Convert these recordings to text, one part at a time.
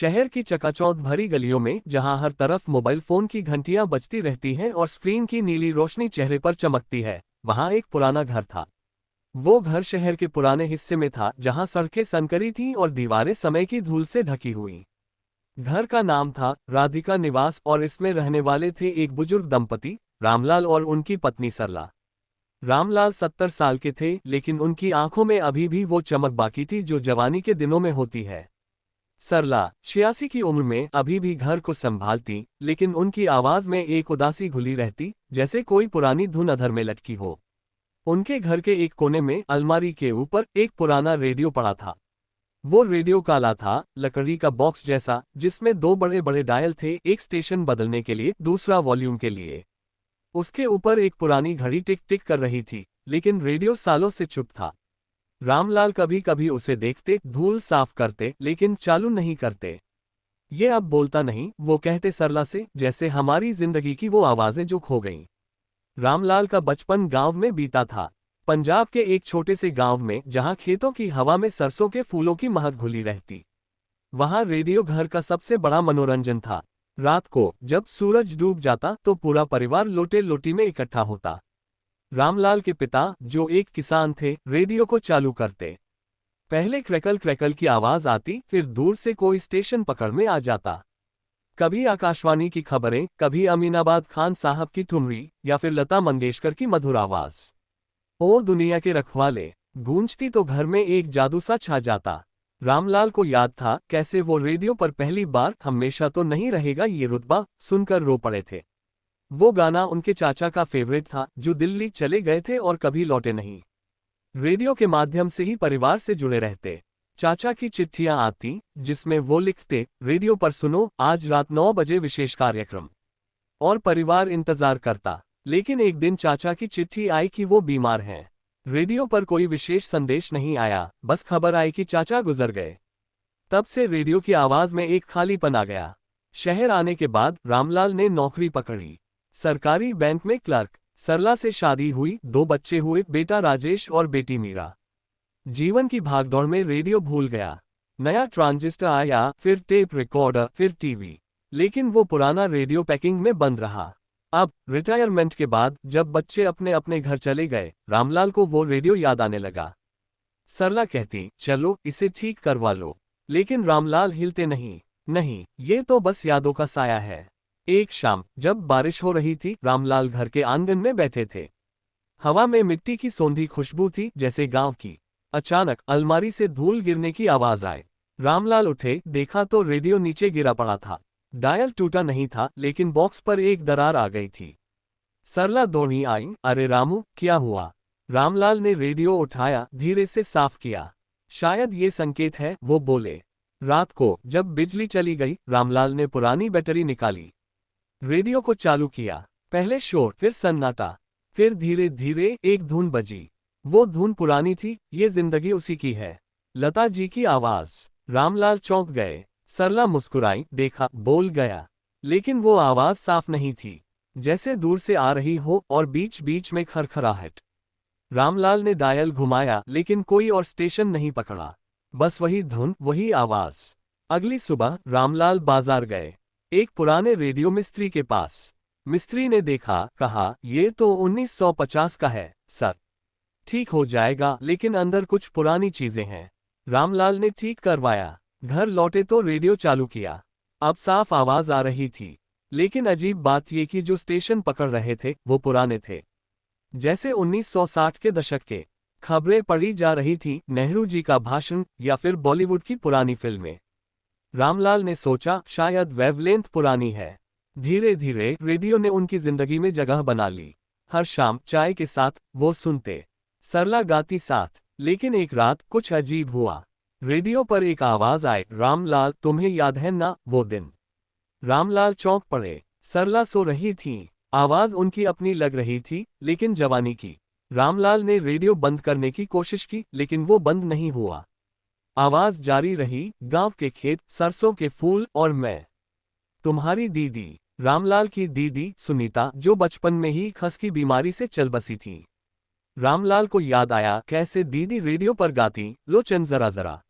शहर की चकाचौंध भरी गलियों में जहां हर तरफ मोबाइल फोन की घंटियां बजती रहती हैं और स्क्रीन की नीली रोशनी चेहरे पर चमकती है, वहां एक पुराना घर था। वो घर शहर के पुराने हिस्से में था जहां सड़कें संकरी थीं और दीवारें समय की धूल से ढकी हुई। घर का नाम था राधिका निवास और इसमें रहने वाले थे एक बुजुर्ग दंपति, रामलाल और उनकी पत्नी सरला। रामलाल 70 साल के थे, लेकिन उनकी आंखों में अभी भी वो चमक बाकी थी जो जवानी के दिनों में होती है। सरला 86 की उम्र में अभी भी घर को संभालती, लेकिन उनकी आवाज में एक उदासी घुली रहती, जैसे कोई पुरानी धुन अधर में लटकी हो। उनके घर के एक कोने में अलमारी के ऊपर एक पुराना रेडियो पड़ा था। वो रेडियो काला था, लकड़ी का बॉक्स जैसा, जिसमें दो बड़े बड़े डायल थे, एक स्टेशन बदलने के लिए, दूसरा वॉल्यूम के लिए। उसके ऊपर एक पुरानी घड़ी टिक टिक कर रही थी, लेकिन रेडियो सालों से चुप था। रामलाल कभी कभी उसे देखते, धूल साफ करते, लेकिन चालू नहीं करते। ये अब बोलता नहीं, वो कहते सरला से, जैसे हमारी जिंदगी की वो आवाजें जो खो गईं। रामलाल का बचपन गांव में बीता था। पंजाब के एक छोटे से गांव में, जहां खेतों की हवा में सरसों के फूलों की महक घुली रहती। वहां रेडियो घर का सबसे बड़ा मनोरंजन था। रात को जब सूरज डूब जाता तो पूरा परिवार लोटे लोटी में इकट्ठा होता। रामलाल के पिता, जो एक किसान थे, रेडियो को चालू करते। पहले क्रैकल क्रैकल की आवाज आती, फिर दूर से कोई स्टेशन पकड़ में आ जाता। कभी आकाशवाणी की खबरें, कभी अमीनाबाद खान साहब की ठुमरी, या फिर लता मंगेशकर की मधुर आवाज। ओ दुनिया के रखवाले गूंजती तो घर में एक जादू सा छा जाता। रामलाल को याद था कैसे वो रेडियो पर पहली बार हमेशा तो नहीं रहेगा ये रुतबा सुनकर रो पड़े थे। वो गाना उनके चाचा का फेवरेट था, जो दिल्ली चले गए थे और कभी लौटे नहीं। रेडियो के माध्यम से ही परिवार से जुड़े रहते। चाचा की चिट्ठियां आती, जिसमें वो लिखते, रेडियो पर सुनो, आज रात 9 बजे विशेष कार्यक्रम। और परिवार इंतजार करता। लेकिन एक दिन चाचा की चिट्ठी आई कि वो बीमार हैं। रेडियो पर कोई विशेष संदेश नहीं आया, बस खबर आई कि चाचा गुजर गए। तब से रेडियो की आवाज में एक खालीपन आ गया। शहर आने के बाद रामलाल ने नौकरी पकड़ी, सरकारी बैंक में क्लर्क। सरला से शादी हुई, 2 बच्चे हुए, बेटा राजेश और बेटी मीरा। जीवन की भागदौड़ में रेडियो भूल गया। नया ट्रांजिस्टर आया, फिर टेप रिकॉर्डर, फिर टीवी। लेकिन वो पुराना रेडियो पैकिंग में बंद रहा। अब रिटायरमेंट के बाद जब बच्चे अपने अपने घर चले गए, रामलाल को वो रेडियो याद आने लगा। सरला कहती, चलो इसे ठीक करवा लो। लेकिन रामलाल हिलते नहीं। नहीं, ये तो बस यादों का साया है। एक शाम जब बारिश हो रही थी, रामलाल घर के आंगन में बैठे थे। हवा में मिट्टी की सौंधी खुशबू थी, जैसे गांव की। अचानक अलमारी से धूल गिरने की आवाज आई। रामलाल उठे, देखा तो रेडियो नीचे गिरा पड़ा था। डायल टूटा नहीं था, लेकिन बॉक्स पर एक दरार आ गई थी। सरला दौड़ी आई, अरे रामू, क्या हुआ? रामलाल ने रेडियो उठाया, धीरे से साफ किया। शायद ये संकेत है, वो बोले। रात को जब बिजली चली गई, रामलाल ने पुरानी बैटरी निकाली, रेडियो को चालू किया। पहले शोर, फिर सन्नाटा, फिर धीरे धीरे एक धुन बजी। वो धुन पुरानी थी, ये जिंदगी उसी की है, लता जी की आवाज। रामलाल चौंक गए। सरला मुस्कुराई, देखा, बोल गया। लेकिन वो आवाज साफ नहीं थी, जैसे दूर से आ रही हो और बीच बीच में खरखराहट। रामलाल ने डायल घुमाया, लेकिन कोई और स्टेशन नहीं पकड़ा। बस वही धुन, वही आवाज। अगली सुबह रामलाल बाजार गए, एक पुराने रेडियो मिस्त्री के पास। मिस्त्री ने देखा, कहा, ये तो 1950 का है सर। ठीक हो जाएगा, लेकिन अंदर कुछ पुरानी चीजें हैं। रामलाल ने ठीक करवाया। घर लौटे तो रेडियो चालू किया। अब साफ आवाज आ रही थी, लेकिन अजीब बात ये कि जो स्टेशन पकड़ रहे थे वो पुराने थे, जैसे 1960 के दशक के। खबरें पढ़ी जा रही थी, नेहरू जी का भाषण, या फिर बॉलीवुड की पुरानी फिल्में। रामलाल ने सोचा, शायद वेवलेंथ पुरानी है। धीरे धीरे रेडियो ने उनकी जिंदगी में जगह बना ली। हर शाम चाय के साथ वो सुनते। सरला गाती साथ। लेकिन एक रात कुछ अजीब हुआ। रेडियो पर एक आवाज आई, रामलाल, तुम्हें याद है ना वो दिन? रामलाल चौंक पड़े। सरला सो रही थीं। आवाज उनकी अपनी लग रही थी, लेकिन जवानी की। रामलाल ने रेडियो बंद करने की कोशिश की, लेकिन वो बंद नहीं हुआ। आवाज जारी रही, गांव के खेत, सरसों के फूल और मैं, तुम्हारी दीदी। रामलाल की दीदी सुनीता, जो बचपन में ही खस की बीमारी से चल बसी थी। रामलाल को याद आया कैसे दीदी रेडियो पर गाती, लो चंद जरा जरा,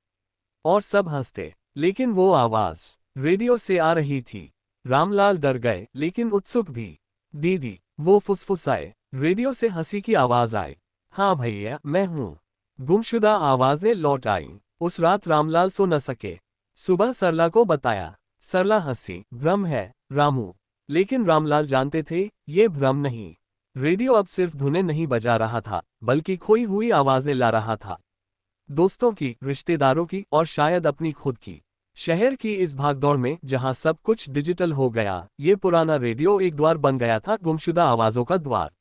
और सब हंसते। लेकिन वो आवाज रेडियो से आ रही थी। रामलाल डर गए लेकिन उत्सुक भी। दीदी, वो फुसफुसाए। रेडियो से हंसी की आवाज आई। हाँ भैया, मैं हूँ। गुमशुदा आवाजें लौट आईं। उस रात रामलाल सो न सके। सुबह सरला को बताया। सरला हंसी। भ्रम है रामू। लेकिन रामलाल जानते थे ये भ्रम नहीं। रेडियो अब सिर्फ धुनें नहीं बजा रहा था, बल्कि खोई हुई आवाजें ला रहा था। दोस्तों की, रिश्तेदारों की और शायद अपनी खुद की। शहर की इस भागदौड़ में जहां सब कुछ डिजिटल हो गया, ये पुराना रेडियो एक द्वार बन गया था, गुमशुदा आवाजों का द्वार।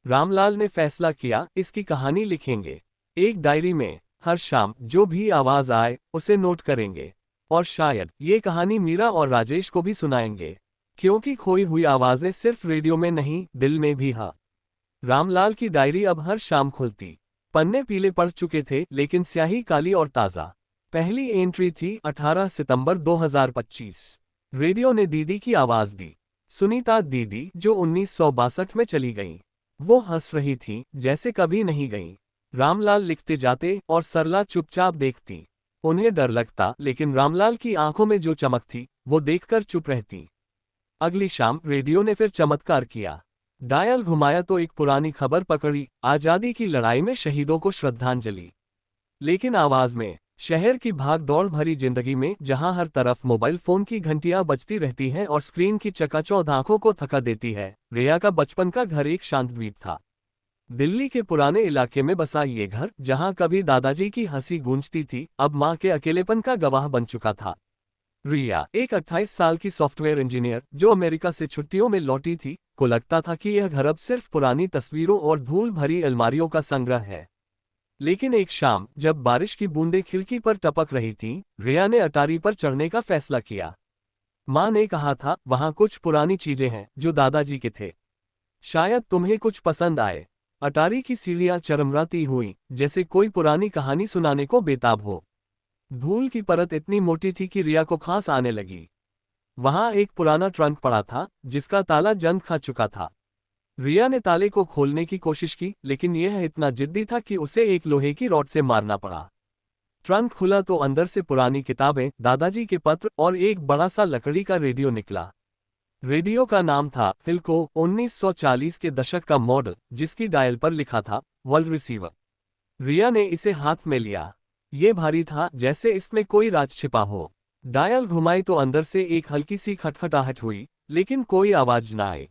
रामलाल ने फैसला किया, इसकी कहानी लिखेंगे। एक डायरी में हर शाम जो भी आवाज आए उसे नोट करेंगे। और शायद ये कहानी मीरा और राजेश को भी सुनाएंगे। क्योंकि खोई हुई आवाजें सिर्फ रेडियो में नहीं, दिल में भी हाँ। रामलाल की डायरी अब हर शाम खुलती। पन्ने पीले पड़ चुके थे लेकिन स्याही काली और ताज़ा। पहली एंट्री थी 18 सितंबर 2025। रेडियो ने दीदी की आवाज दी। सुनीता दीदी, जो 1962 में चली गईं। वो हंस रही थी जैसे कभी नहीं गईं। रामलाल लिखते जाते और सरला चुपचाप देखती। उन्हें डर लगता लेकिन रामलाल की आंखों में जो चमक थी वो देखकर चुप रहती। अगली शाम रेडियो ने फिर चमत्कार किया। डायल घुमाया तो एक पुरानी खबर पकड़ी, आजादी की लड़ाई में शहीदों को श्रद्धांजलि। लेकिन आवाज में, शहर की भाग दौड़ भरी जिंदगी में जहां हर तरफ मोबाइल फोन की घंटियां बजती रहती हैं और स्क्रीन की चकाचौंध आंखों को थका देती है, रिया का बचपन का घर एक शांत द्वीप था। दिल्ली के पुराने इलाके में बसा ये घर, जहां कभी दादाजी की हंसी गूंजती थी, अब मां के अकेलेपन का गवाह बन चुका था। रिया, एक 28 साल की सॉफ्टवेयर इंजीनियर जो अमेरिका से छुट्टियों में लौटी थी, को लगता था कि यह घर अब सिर्फ पुरानी तस्वीरों और धूल भरी अलमारियों का संग्रह है। लेकिन एक शाम, जब बारिश की बूंदें खिड़की पर टपक रही थीं, रिया ने अटारी पर चढ़ने का फैसला किया। मां ने कहा था, वहां कुछ पुरानी चीजें हैं जो दादाजी के थे। शायद तुम्हें कुछ पसंद आए। अटारी की सीढ़ियां चरमराती हुई, जैसे कोई पुरानी कहानी सुनाने को बेताब हो। धूल की परत इतनी मोटी थी कि रिया को खांस आने लगी। वहां एक पुराना ट्रंक पड़ा था, जिसका ताला जंग खा चुका था। रिया ने ताले को खोलने की कोशिश की, लेकिन यह इतना जिद्दी था कि उसे एक लोहे की रॉड से मारना पड़ा। ट्रंक खुला तो अंदर से पुरानी किताबें, दादाजी के पत्र और एक बड़ा सा लकड़ी का रेडियो निकला। रेडियो का नाम था फिल्को, 1940 के दशक का मॉडल, जिसकी डायल पर लिखा था वर्ल्ड रिसीवर। रिया ने इसे हाथ में लिया। ये भारी था, जैसे इसमें कोई राज छिपा हो। डायल घुमाई तो अंदर से एक हल्की सी खटखटाहट हुई, लेकिन कोई आवाज न आई।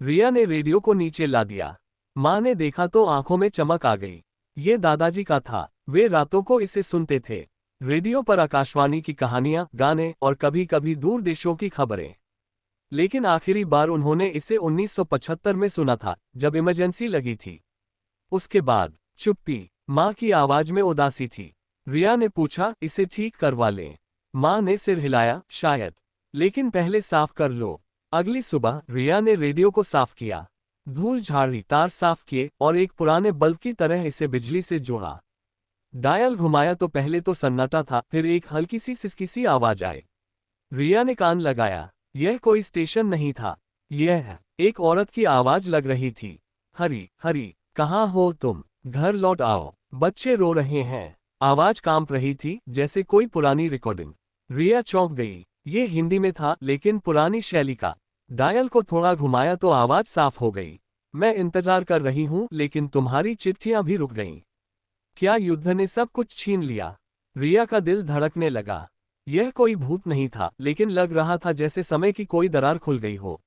रिया ने रेडियो को नीचे ला दिया। मां ने देखा तो आंखों में चमक आ गई। ये दादाजी का था, वे रातों को इसे सुनते थे। रेडियो पर आकाशवाणी की कहानियां, गाने और कभी कभी दूर देशों की खबरें। लेकिन आखिरी बार उन्होंने इसे 1975 में सुना था, जब इमरजेंसी लगी थी। उसके बाद चुप्पी। मां की आवाज में उदासी थी। रिया ने पूछा, इसे ठीक करवा लें? मां ने सिर हिलाया, शायद। लेकिन पहले साफ कर लो। अगली सुबह रिया ने रेडियो को साफ किया। धूल झाड़ी, तार साफ किए और एक पुराने बल्ब की तरह इसे बिजली से जोड़ा। डायल घुमाया तो पहले तो सन्नाटा था, फिर एक हल्की सी सिसकी सी आवाज आई। रिया ने कान लगाया। यह कोई स्टेशन नहीं था। यह एक औरत की आवाज लग रही थी। हरी, हरी, कहाँ हो तुम? घर लौट आओ, बच्चे रो रहे हैं। आवाज कांप रही थी, जैसे कोई पुरानी रिकॉर्डिंग। रिया चौंक गई। ये हिंदी में था, लेकिन पुरानी शैली का। डायल को थोड़ा घुमाया तो आवाज साफ हो गई। मैं इंतजार कर रही हूँ, लेकिन तुम्हारी चिट्ठियां भी रुक गईं। क्या युद्ध ने सब कुछ छीन लिया? रिया का दिल धड़कने लगा। यह कोई भूत नहीं था, लेकिन लग रहा था जैसे समय की कोई दरार खुल गई हो।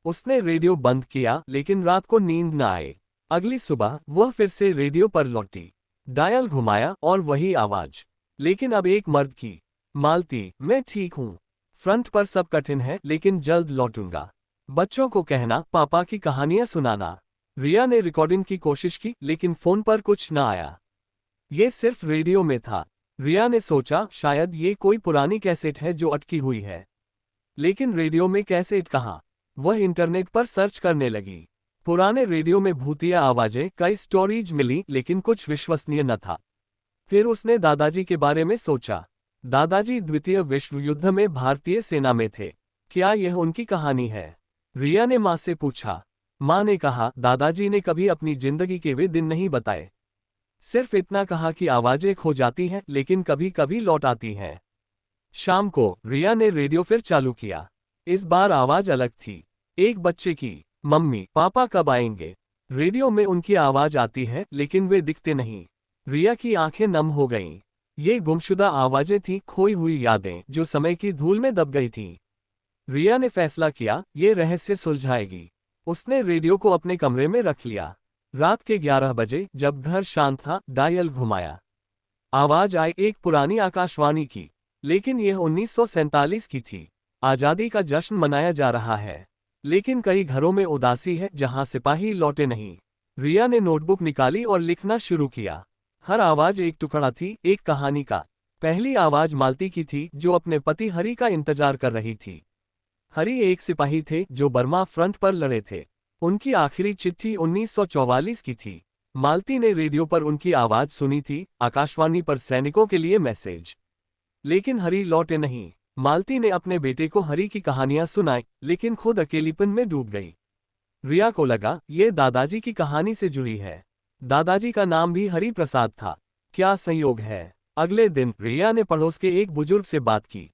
उसने रेडियो बंद किया, लेकिन रात को नींद न आए। अगली सुबह वह फिर से रेडियो पर लौटी। डायल घुमाया और वही आवाज, लेकिन अब एक मर्द की। मालती, मैं ठीक हूँ। फ्रंट पर सब कठिन है, लेकिन जल्द लौटूंगा। बच्चों को कहना, पापा की कहानियां सुनाना। रिया ने रिकॉर्डिंग की कोशिश की, लेकिन फोन पर कुछ न आया। ये सिर्फ रेडियो में था। रिया ने सोचा, शायद ये कोई पुरानी कैसेट है जो अटकी हुई है। लेकिन रेडियो में कैसेट कहाँ? वह इंटरनेट पर सर्च करने लगी। पुराने रेडियो में भूतिया आवाजें, कई स्टोरीज मिली, लेकिन कुछ विश्वसनीय न था। फिर उसने दादाजी के बारे में सोचा। दादाजी द्वितीय विश्व युद्ध में भारतीय सेना में थे। क्या यह उनकी कहानी है? रिया ने मां से पूछा। मां ने कहा, दादाजी ने कभी अपनी जिंदगी के वे दिन नहीं बताए। सिर्फ इतना कहा कि आवाजें खो जाती हैं, लेकिन कभी कभी लौट आती हैं। शाम को रिया ने रेडियो फिर चालू किया। इस बार आवाज अलग थी, एक बच्चे की। मम्मी पापा कब आएंगे? रेडियो में उनकी आवाज आती है लेकिन वे दिखते नहीं। रिया की आंखें नम हो गईं। ये गुमशुदा आवाजें थीं, खोई हुई यादें जो समय की धूल में दब गई थीं। रिया ने फैसला किया, ये रहस्य सुलझाएगी। उसने रेडियो को अपने कमरे में रख लिया। रात के 11 बजे जब घर शांत था, डायल घुमाया। आवाज आई एक पुरानी आकाशवाणी की, लेकिन यह 1947 की थी। आजादी का जश्न मनाया जा रहा है, लेकिन कई घरों में उदासी है जहां सिपाही लौटे नहीं। रिया ने नोटबुक निकाली और लिखना शुरू किया। हर आवाज एक टुकड़ा थी, एक कहानी का। पहली आवाज मालती की थी, जो अपने पति हरि का इंतजार कर रही थी। हरि एक सिपाही थे जो बर्मा फ्रंट पर लड़े थे। उनकी आखिरी चिट्ठी 1944 की थी। मालती ने रेडियो पर उनकी आवाज सुनी थी, आकाशवाणी पर सैनिकों के लिए मैसेज। लेकिन हरि लौटे नहीं। मालती ने अपने बेटे को हरि की कहानियां सुनाई, लेकिन खुद अकेलीपन में डूब गई। रिया को लगा, ये दादाजी की कहानी से जुड़ी है। दादाजी का नाम भी हरि प्रसाद था। क्या संयोग है। अगले दिन रिया ने पड़ोस के एक बुजुर्ग से बात की।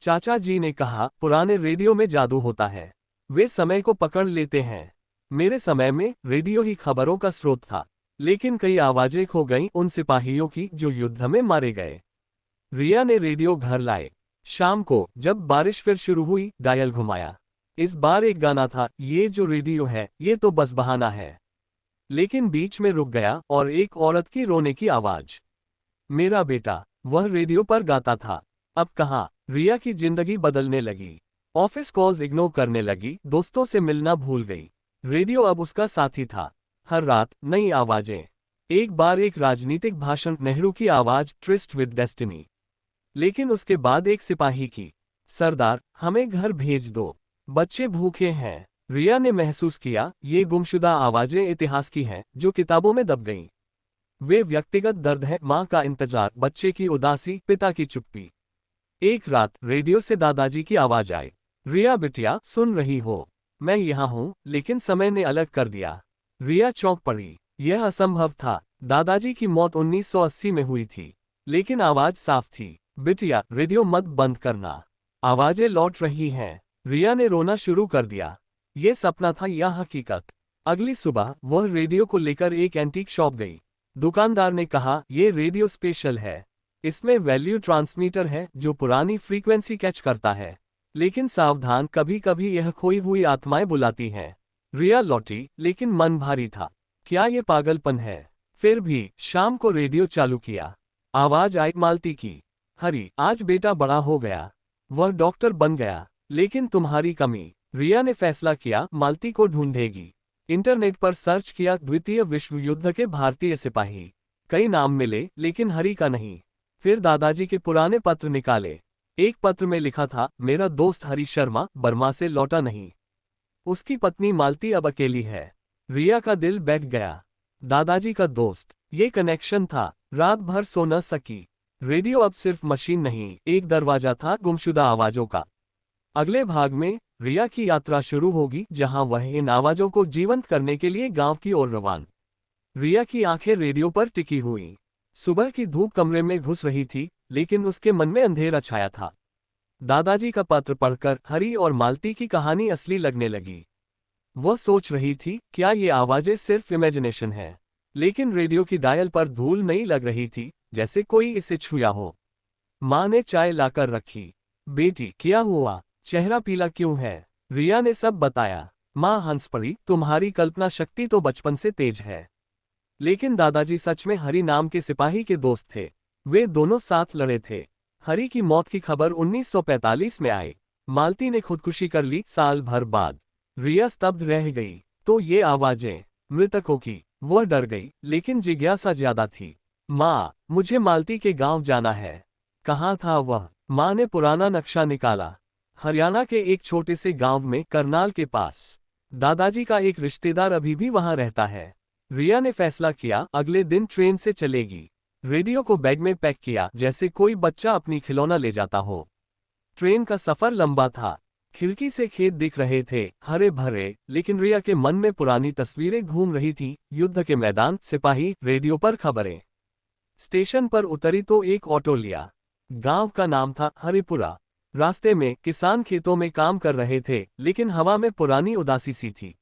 चाचा जी ने कहा, पुराने रेडियो में जादू होता है, वे समय को पकड़ लेते हैं। मेरे समय में रेडियो ही खबरों का स्रोत था, लेकिन कई आवाजें खो गईं उन सिपाहियों की जो युद्ध में मारे गए। रिया ने रेडियो घर लाए। शाम को जब बारिश फिर शुरू हुई, डायल घुमाया। इस बार एक गाना था, ये जो रेडियो है ये तो बस बहाना है। लेकिन बीच में रुक गया और एक औरत की रोने की आवाज। मेरा बेटा, वह रेडियो पर गाता था। अब कहाँ? रिया की जिंदगी बदलने लगी। ऑफिस कॉल्स इग्नोर करने लगी, दोस्तों से मिलना भूल गई। रेडियो अब उसका साथी था। हर रात नई आवाजें। एक बार एक राजनीतिक भाषण, नेहरू की आवाज, ट्रिस्ट विद डेस्टिनी। लेकिन उसके बाद एक सिपाही की, सरदार हमें घर भेज दो, बच्चे भूखे हैं। रिया ने महसूस किया, ये गुमशुदा आवाजें इतिहास की हैं जो किताबों में दब गईं। वे व्यक्तिगत दर्द है, माँ का इंतजार, बच्चे की उदासी, पिता की चुप्पी। एक रात रेडियो से दादाजी की आवाज आई। रिया बिटिया, सुन रही हो? मैं यहाँ हूँ, लेकिन समय ने अलग कर दिया। रिया चौंक पड़ी। यह असंभव था। दादाजी की मौत 1980 में हुई थी, लेकिन आवाज साफ थी। बिटिया, रेडियो मत बंद करना, आवाजें लौट रही हैं। रिया ने रोना शुरू कर दिया। ये सपना था या हकीकत? अगली सुबह वह रेडियो को लेकर एक एंटीक शॉप गई। दुकानदार ने कहा, ये रेडियो स्पेशल है। इसमें वैल्यू ट्रांसमीटर है जो पुरानी फ्रीक्वेंसी कैच करता है। लेकिन सावधान, कभी कभी यह खोई हुई आत्माएं बुलाती हैं। रिया लौटी, लेकिन मन भारी था। क्या ये पागलपन है? फिर भी शाम को रेडियो चालू किया। आवाज आई मालती की। हरि, आज बेटा बड़ा हो गया, वह डॉक्टर बन गया, लेकिन तुम्हारी कमी। रिया ने फैसला किया, मालती को ढूंढेगी। इंटरनेट पर सर्च किया, द्वितीय विश्व युद्ध के भारतीय सिपाही। कई नाम मिले, लेकिन हरि का नहीं। फिर दादाजी के पुराने पत्र निकाले। एक पत्र में लिखा था, मेरा दोस्त हरि शर्मा बर्मा से लौटा नहीं। उसकी पत्नी मालती अब अकेली है। रिया का दिल बैठ गया। दादाजी का दोस्त, ये कनेक्शन था। रात भर सो न सकी। रेडियो अब सिर्फ मशीन नहीं, एक दरवाजा था गुमशुदा आवाजों का। अगले भाग में रिया की यात्रा शुरू होगी, जहां वह इन आवाजों को जीवंत करने के लिए गांव की ओर रवाना। रिया की आंखें रेडियो पर टिकी हुई। सुबह की धूप कमरे में घुस रही थी, लेकिन उसके मन में अंधेरा छाया था। दादाजी का पत्र पढ़कर हरि और मालती की कहानी असली लगने लगी। वह सोच रही थी, क्या ये आवाजें सिर्फ इमेजिनेशन है? लेकिन रेडियो की डायल पर धूल नहीं लग रही थी, जैसे कोई इसे छुआ हो। माँ ने चाय लाकर रखी। बेटी, क्या हुआ? चेहरा पीला क्यों है? रिया ने सब बताया। माँ हंस पड़ी, तुम्हारी कल्पना शक्ति तो बचपन से तेज है। लेकिन दादाजी सच में हरि नाम के सिपाही के दोस्त थे। वे दोनों साथ लड़े थे। हरि की मौत की खबर 1945 में आई। मालती ने खुदकुशी कर ली साल भर बाद। रिया स्तब्ध रह गई। तो ये आवाजें मृतकों की। वह डर गई, लेकिन जिज्ञासा ज्यादा थी। माँ, मुझे मालती के गांव जाना है। कहाँ था वह? माँ ने पुराना नक्शा निकाला। हरियाणा के एक छोटे से गांव में, करनाल के पास। दादाजी का एक रिश्तेदार अभी भी वहां रहता है। रिया ने फैसला किया, अगले दिन ट्रेन से चलेगी। रेडियो को बैग में पैक किया, जैसे कोई बच्चा अपनी खिलौना ले जाता हो। ट्रेन का सफर लंबा था। खिड़की से खेत दिख रहे थे, हरे भरे, लेकिन रिया के मन में पुरानी तस्वीरें घूम रही थीं, युद्ध के मैदान, सिपाही, रेडियो पर खबरें। स्टेशन पर उतरी तो एक ऑटो लिया। गांव का नाम था हरिपुरा। रास्ते में किसान खेतों में काम कर रहे थे, लेकिन हवा में पुरानी उदासी सी थी।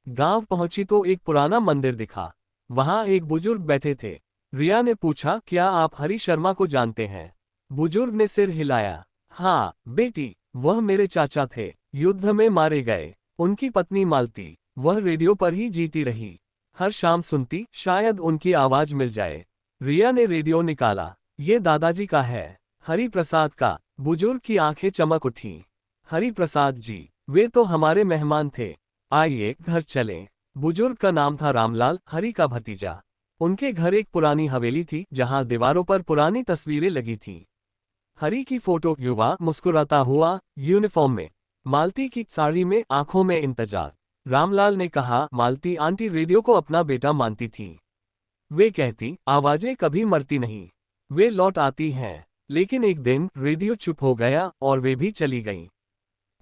गांव पहुंची तो एक पुराना मंदिर दिखा। वहां एक बुजुर्ग बैठे थे। रिया ने पूछा, क्या आप हरि शर्मा को जानते हैं? बुजुर्ग ने सिर हिलाया। हाँ बेटी, वह मेरे चाचा थे, युद्ध में मारे गए। उनकी पत्नी मालती, वह रेडियो पर ही जीती रही। हर शाम सुनती, शायद उनकी आवाज मिल जाए। रिया ने रेडियो निकाला। ये दादाजी का है, हरि प्रसाद का। बुजुर्ग की आंखें चमक उठीं। हरि प्रसाद जी, वे तो हमारे मेहमान थे। आइए घर चलें। बुजुर्ग का नाम था रामलाल, हरि का भतीजा। उनके घर एक पुरानी हवेली थी, जहां दीवारों पर पुरानी तस्वीरें लगी थीं। हरि की फोटो, युवा मुस्कुराता हुआ, यूनिफॉर्म में। मालती की साड़ी में, आंखों में इंतजार। रामलाल ने कहा, मालती आंटी रेडियो को अपना बेटा मानती थी। वे कहती, आवाजें कभी मरती नहीं, वे लौट आती हैं। लेकिन एक दिन रेडियो चुप हो गया और वे भी चली गईं।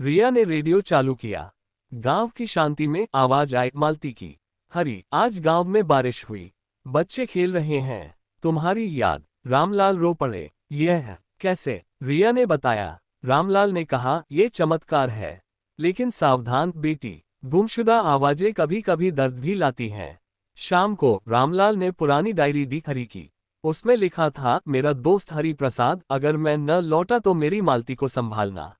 रिया ने रेडियो चालू किया। गांव की शांति में आवाज आई मालती की। हरि, आज गांव में बारिश हुई, बच्चे खेल रहे हैं, तुम्हारी याद। रामलाल रो पड़े। यह कैसे? रिया ने बताया। रामलाल ने कहा, ये चमत्कार है। लेकिन सावधान बेटी, गुमशुदा आवाजें कभी कभी दर्द भी लाती हैं। शाम को रामलाल ने पुरानी डायरी दी हरि की। उसमें लिखा था, मेरा दोस्त हरि प्रसाद, अगर मैं न लौटा तो मेरी मालती को संभालना।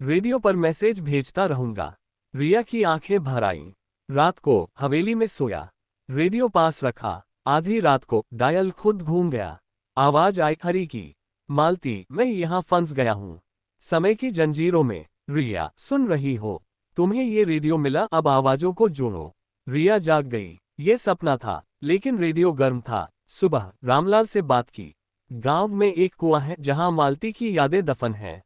रेडियो पर मैसेज भेजता रहूंगा। रिया की आंखें भर आईं। रात को हवेली में सोया, रेडियो पास रखा। आधी रात को डायल खुद घूम गया। आवाज आई हरि की। मालती, मैं यहाँ फंस गया हूँ, समय की जंजीरों में। रिया, सुन रही हो? तुम्हें ये रेडियो मिला, अब आवाजों को जोड़ो। रिया जाग गई। ये सपना था, लेकिन रेडियो गर्म था। सुबह रामलाल से बात की। गांव में एक कुआं है जहां मालती की यादें दफन हैं,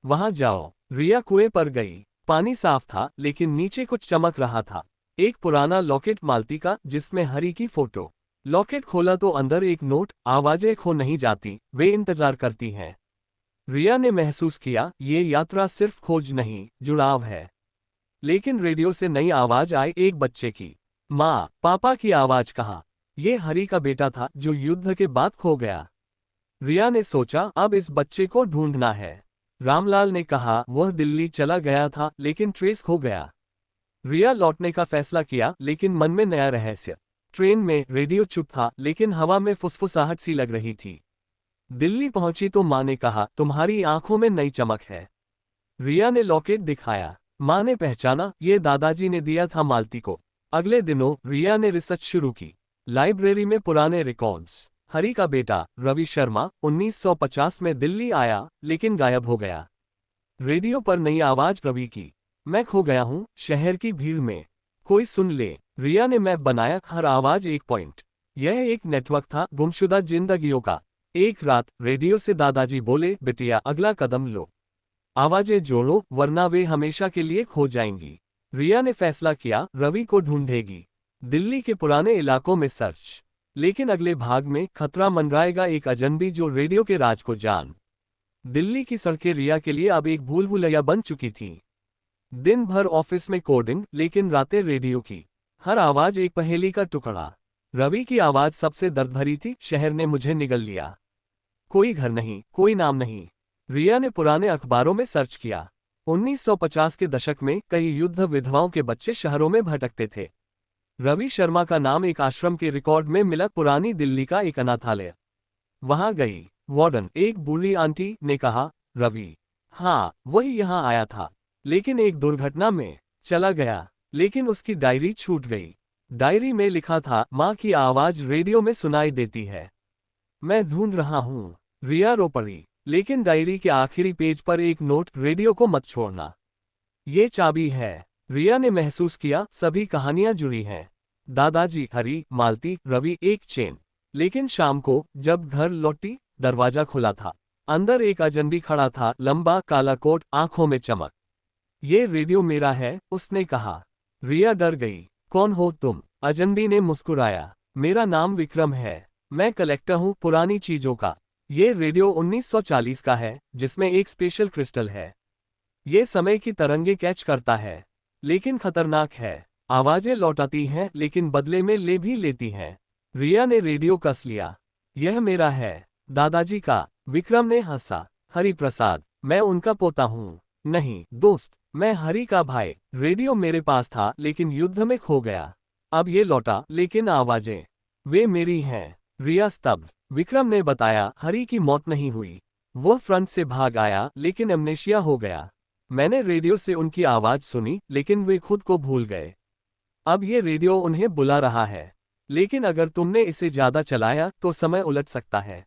वहां जाओ। रिया कुएं पर गई। पानी साफ था, लेकिन नीचे कुछ चमक रहा था। एक पुराना लॉकेट मालती का, जिसमें हरि की फोटो। लॉकेट खोला तो अंदर एक नोट, आवाजें खो नहीं जाती, वे इंतजार करती हैं। रिया ने महसूस किया, ये यात्रा सिर्फ खोज नहीं, जुड़ाव है। लेकिन रेडियो से नई आवाज आई, एक बच्चे की। माँ, पापा की आवाज कहाँ? ये हरि का बेटा था, जो युद्ध के बाद खो गया। रिया ने सोचा, अब इस बच्चे को ढूंढना है। रामलाल ने कहा, वह दिल्ली चला गया था, लेकिन ट्रेस खो गया। रिया लौटने का फैसला किया, लेकिन मन में नया रहस्य। ट्रेन में रेडियो चुप था, लेकिन हवा में फुसफुसाहट सी लग रही थी। दिल्ली पहुंची तो माँ ने कहा, तुम्हारी आंखों में नई चमक है। रिया ने लॉकेट दिखाया। माँ ने पहचाना, ये दादाजी ने दिया था मालती को। अगले दिनों रिया ने रिसर्च शुरू की। लाइब्रेरी में पुराने रिकॉर्ड्स। हरि का बेटा रवि शर्मा 1950 में दिल्ली आया, लेकिन गायब हो गया। रेडियो पर नई आवाज रवि की। मैं खो गया हूँ शहर की भीड़ में, कोई सुन ले। रिया ने मैप बनाया, हर आवाज एक पॉइंट। यह एक नेटवर्क था गुमशुदा जिंदगियों का। एक रात रेडियो से दादाजी बोले, बिटिया अगला कदम लो, आवाजें जोड़ो, वरना वे हमेशा के लिए खो जाएंगी। रिया ने फैसला किया, रवि को ढूंढेगी। दिल्ली के पुराने इलाकों में सर्च। लेकिन अगले भाग में खतरा मंडराएगा, एक अजनबी जो रेडियो के राज को जान। दिल्ली की सड़कें रिया के लिए अब एक भूल भुलैया बन चुकी थीं। दिन भर ऑफिस में कोडिंग, लेकिन रातें रेडियो की। हर आवाज एक पहेली का टुकड़ा। रवि की आवाज सबसे दर्द भरी थी, शहर ने मुझे निगल लिया। कोई घर नहीं, कोई नाम नहीं। रिया ने पुराने अखबारों में सर्च किया। 1950 के दशक में कई युद्ध विधवाओं के बच्चे शहरों में भटकते थे। रवि शर्मा का नाम एक आश्रम के रिकॉर्ड में मिला, पुरानी दिल्ली का एक अनाथालय। वहां गई। वार्डन, एक बूढ़ी आंटी, ने कहा, रवि? हाँ, वही यहाँ आया था, लेकिन एक दुर्घटना में चला गया। लेकिन उसकी डायरी छूट गई। डायरी में लिखा था, माँ की आवाज रेडियो में सुनाई देती है, मैं ढूंढ रहा हूँ। रिया रो पड़ी। लेकिन डायरी के आखिरी पेज पर एक नोट, रेडियो को मत छोड़ना, ये चाबी है। रिया ने महसूस किया, सभी कहानियां जुड़ी हैं। दादाजी, हरि, मालती, रवि, एक चेन। लेकिन शाम को जब घर लौटी, दरवाजा खुला था। अंदर एक अजनबी खड़ा था, लंबा काला कोट, आंखों में चमक। ये रेडियो मेरा है, उसने कहा। रिया डर गई। कौन हो तुम? अजनबी ने मुस्कुराया। मेरा नाम विक्रम है, मैं कलेक्टर हूँ पुरानी चीजों का। ये रेडियो 1940 का है, जिसमें एक स्पेशल क्रिस्टल है। ये समय की तरंगे कैच करता है, लेकिन खतरनाक है। आवाजें लौटाती हैं, लेकिन बदले में ले भी लेती हैं। रिया ने रेडियो कस लिया। यह मेरा है। दादाजी का। विक्रम ने हंसा। हरिप्रसाद, मैं उनका पोता हूँ। नहीं दोस्त, मैं हरि का भाई। रेडियो मेरे पास था लेकिन युद्ध में खो गया। अब ये लौटा, लेकिन आवाजें वे मेरी हैं। रिया स्तब्ध। विक्रम ने बताया, हरि की मौत नहीं हुई। वो फ्रंट से भाग आया लेकिन अमनेशिया हो गया। मैंने रेडियो से उनकी आवाज सुनी लेकिन वे खुद को भूल गए। अब ये रेडियो उन्हें बुला रहा है। लेकिन अगर तुमने इसे ज्यादा चलाया तो समय उलट सकता है।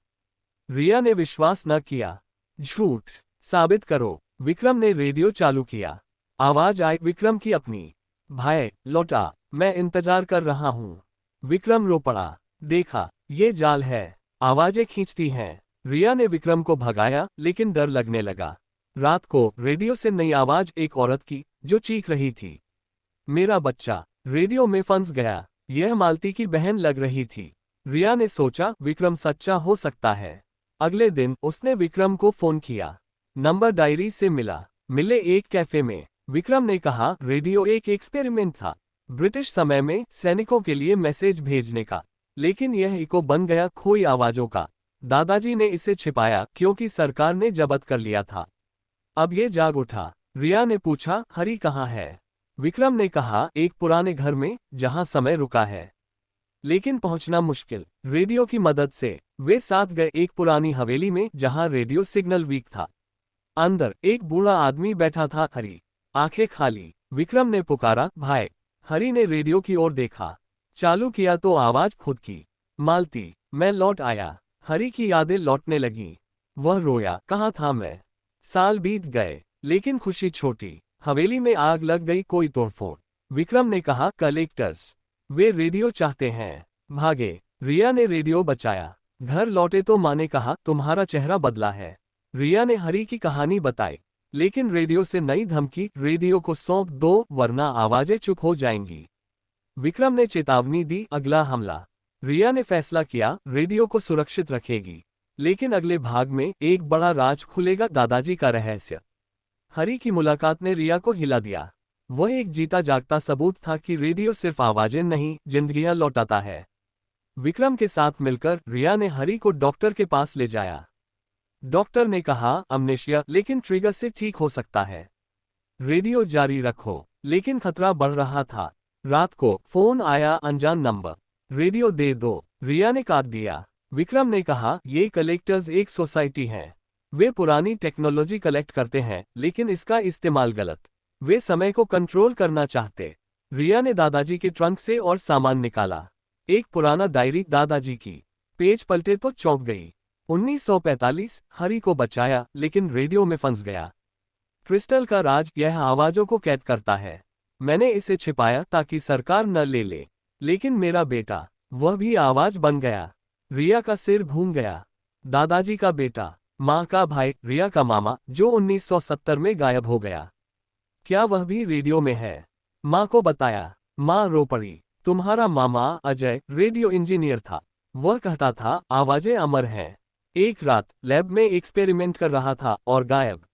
रिया ने विश्वास न किया। झूठ साबित करो। विक्रम ने रेडियो चालू किया। आवाज आई विक्रम की अपनी। भाई लौटा, मैं इंतजार कर रहा हूँ। विक्रम रो पड़ा। देखा, ये जाल है। आवाजें खींचती हैं। रिया ने विक्रम को भगाया लेकिन डर लगने लगा। रात को रेडियो से नई आवाज एक औरत की, जो चीख रही थी, मेरा बच्चा। रेडियो में फंस गया। यह मालती की बहन लग रही थी। रिया ने सोचा, विक्रम सच्चा हो सकता है। अगले दिन उसने विक्रम को फोन किया। नंबर डायरी से मिले एक कैफे में। विक्रम ने कहा, रेडियो एक एक्सपेरिमेंट था, ब्रिटिश समय में सैनिकों के लिए मैसेज भेजने का। लेकिन यह इको बन गया खोई आवाजों का। दादाजी ने इसे छिपाया क्योंकि सरकार ने जब्त कर लिया था। अब ये जाग उठा। रिया ने पूछा, हरि कहाँ है? विक्रम ने कहा, एक पुराने घर में जहां समय रुका है, लेकिन पहुंचना मुश्किल। रेडियो की मदद से वे साथ गए एक पुरानी हवेली में जहां रेडियो सिग्नल वीक था। अंदर एक बूढ़ा आदमी बैठा था, हरि, आंखें खाली। विक्रम ने पुकारा, भाई। हरि ने रेडियो की ओर देखा। चालू किया तो आवाज खुद की। मालती, मैं लौट आया। हरि की यादें लौटने लगीं। वह रोया, कहाँ था मैं? साल बीत गए, लेकिन खुशी छोटी। हवेली में आग लग गई, कोई तोड़फोड़। विक्रम ने कहा, कलेक्टर्स, वे रेडियो चाहते हैं। भागे। रिया ने रेडियो बचाया। घर लौटे तो माँ ने कहा, तुम्हारा चेहरा बदला है। रिया ने हरि की कहानी बताई। लेकिन रेडियो से नई धमकी, रेडियो को सौंप दो वरना आवाजें चुप हो जाएंगी। विक्रम ने चेतावनी दी, अगला हमला। रिया ने फैसला किया, रेडियो को सुरक्षित रखेगी। लेकिन अगले भाग में एक बड़ा राज खुलेगा, दादाजी का रहस्य। हरि की मुलाकात ने रिया को हिला दिया। वह एक जीता जागता सबूत था कि रेडियो सिर्फ आवाजें नहीं, जिंदगियां लौटाता है। विक्रम के साथ मिलकर रिया ने हरि को डॉक्टर के पास ले जाया। डॉक्टर ने कहा, अमनेशिया, लेकिन ट्रिगर से ठीक हो सकता है। रेडियो जारी रखो। लेकिन खतरा बढ़ रहा था। रात को फोन आया, अनजान नंबर। रेडियो दे दो। रिया ने काट दिया। विक्रम ने कहा, ये कलेक्टर्स एक सोसाइटी है। वे पुरानी टेक्नोलॉजी कलेक्ट करते हैं लेकिन इसका इस्तेमाल गलत। वे समय को कंट्रोल करना चाहते। रिया ने दादाजी के ट्रंक से और सामान निकाला। एक पुराना डायरी दादाजी की। पेज पलटे तो चौंक गई। 1945, हरि को बचाया लेकिन रेडियो में फंस गया। क्रिस्टल का राज, यह आवाजों को कैद करता है। मैंने इसे छिपाया ताकि सरकार न ले ले। लेकिन मेरा बेटा, वह भी आवाज बन गया। रिया का सिर घूम गया। दादाजी का बेटा, माँ का भाई, रिया का मामा, जो 1970 में गायब हो गया। क्या वह भी रेडियो में है? माँ को बताया। माँ रो पड़ी। तुम्हारा मामा अजय रेडियो इंजीनियर था। वह कहता था, आवाजें अमर हैं। एक रात लैब में एक्सपेरिमेंट कर रहा था और गायब।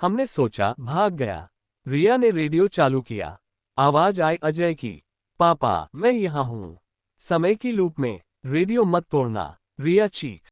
हमने सोचा भाग गया। रिया ने रेडियो चालू किया। आवाज आई अजय की, पापा मैं यहाँ हूँ। समय की लूप में, रेडियो मत तोड़ना। रिया चीख